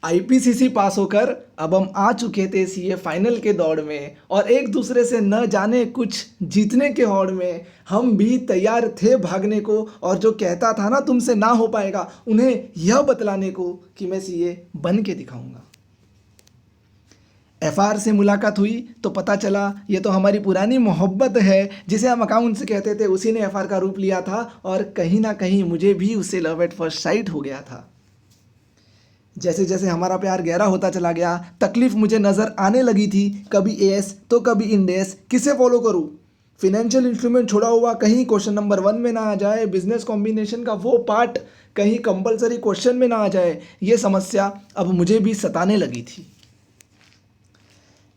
IPCC पास होकर अब हम आ चुके थे सीए फाइनल के दौड़ में और एक दूसरे से न जाने कुछ जीतने के होड़ में हम भी तैयार थे भागने को। और जो कहता था ना तुमसे ना हो पाएगा, उन्हें यह बतलाने को कि मैं सीए बन के दिखाऊंगा। एफआर से मुलाकात हुई तो पता चला ये तो हमारी पुरानी मोहब्बत है, जिसे हम अकाउंट से कहते थे, उसी ने एफआर का रूप लिया था। और कहीं ना कहीं मुझे भी उससे लव एट फर्स्ट साइट हो गया था। जैसे जैसे हमारा प्यार गहरा होता चला गया, तकलीफ मुझे नज़र आने लगी थी। कभी एएस तो कभी इंडेस, किसे फॉलो करूँ? फिनेंशियल इंस्ट्रूमेंट छोड़ा हुआ कहीं क्वेश्चन नंबर 1 में ना आ जाए, बिजनेस कॉम्बिनेशन का वो पार्ट कहीं कंपलसरी क्वेश्चन में ना आ जाए, ये समस्या अब मुझे भी सताने लगी थी।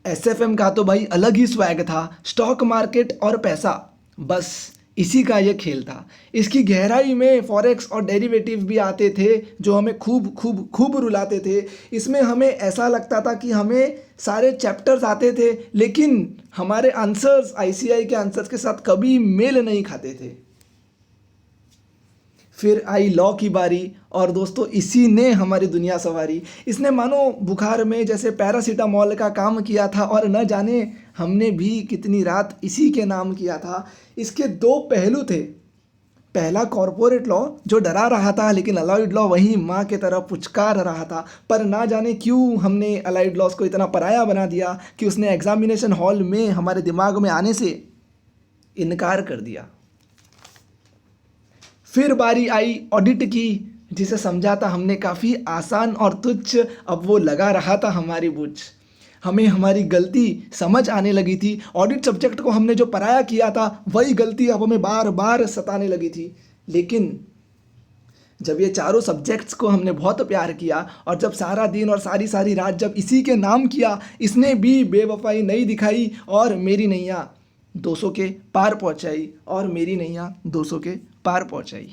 एसएफएम का तो भाई अलग ही स्वैग था, स्टॉक मार्केट और पैसा, बस इसी का ये खेल था। इसकी गहराई में फॉरेक्स और डेरिवेटिव भी आते थे जो हमें खूब खूब खूब रुलाते थे। इसमें हमें ऐसा लगता था कि हमें सारे चैप्टर्स आते थे, लेकिन हमारे आंसर्स आईसीआई के आंसर्स के साथ कभी मेल नहीं खाते थे। फिर आई लॉ की बारी और दोस्तों इसी ने हमारी दुनिया संवारी। इसने मानो बुखार में जैसे पैरासीटामॉल का काम किया था और न जाने हमने भी कितनी रात इसी के नाम किया था। इसके दो पहलू थे। पहला कॉरपोरेट लॉ जो डरा रहा था, लेकिन अलाइड लॉ वहीं माँ के तरह पुचकार रहा था। पर ना जाने क्यों हमने अलाइड लॉज को इतना पराया बना दिया कि उसने एग्जामिनेशन हॉल में हमारे दिमाग में आने से इनकार कर दिया। फिर बारी आई ऑडिट की, जिसे समझा था हमने काफ़ी आसान और तुच्छ, अब वो लगा रहा था हमारी बुझ। हमें हमारी गलती समझ आने लगी थी। ऑडिट सब्जेक्ट को हमने जो पराया किया था, वही गलती अब हमें बार बार सताने लगी थी। लेकिन जब ये चारों सब्जेक्ट्स को हमने बहुत प्यार किया और जब सारा दिन और सारी सारी रात जब इसी के नाम किया, इसने भी बेवफाई नहीं दिखाई और मेरी नैया 200 के पार पहुंचाई, और मेरी नैया 200 के पार पहुंचाई।